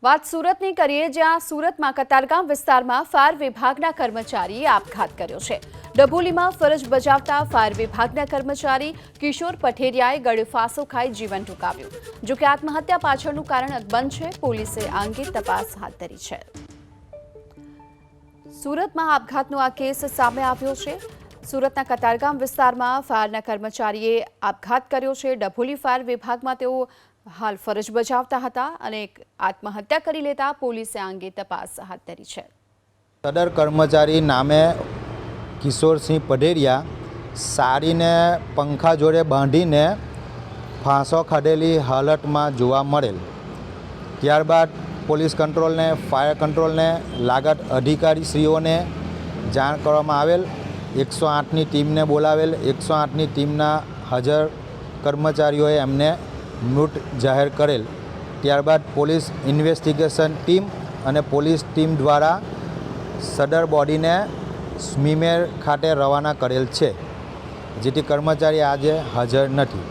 વાત સુરતની કરીએ, જ્યાં સુરતમાં કતારગામ વિસ્તારમાં ફાયર વિભાગના કર્મચારીએ આપઘાત કર્યો છે। ડભોલીમાં ફરજ બજાવતા ફાયર વિભાગના કર્મચારી કિશોર પઠેરિયાએ ગળફાંસો ખાઈ જીવન ટૂંકાવ્યું। જો કે આત્મહત્યા પાછળનું કારણ અકબંધ છે। પોલીસે આ અંગે તપાસ હાથ ધરી છે। સુરતમાં આપઘાતનો આ કેસ સામે આવ્યો છે। સુરતના કતારગામ વિસ્તારમાં ફાયરના કર્મચારીએ આપઘાત કર્યો છે। ડભોલી ફાયર વિભાગમાં તેઓ હાલ ફરજ બજાવતા હતા અને આત્મહત્યા કરી લેતા પોલીસે આ અંગે તપાસ હાથ ધરી છે। સદર કર્મચારી નામે કિશોરસિંહ પઢેરિયા સાડીને પંખા જોડે બાંધીને ફાંસો ખાધેલી હાલતમાં જોવા મળેલ। ત્યારબાદ પોલીસ કંટ્રોલને, ફાયર કંટ્રોલને, લાગત અધિકારીશ્રીઓને જાણ કરવામાં આવેલ। 108ની ટીમને બોલાવેલ। 108ની ટીમના હાજર કર્મચારીઓએ એમને મૃત જાહેર કરેલ। ત્યારબાદ પોલીસ ઇન્વેસ્ટિગેશન ટીમ અને પોલીસ ટીમ દ્વારા સદર બોડીને સ્મીમેર ખાતે રવાના કરેલ છે, જેથી કર્મચારી આજે હાજર નથી।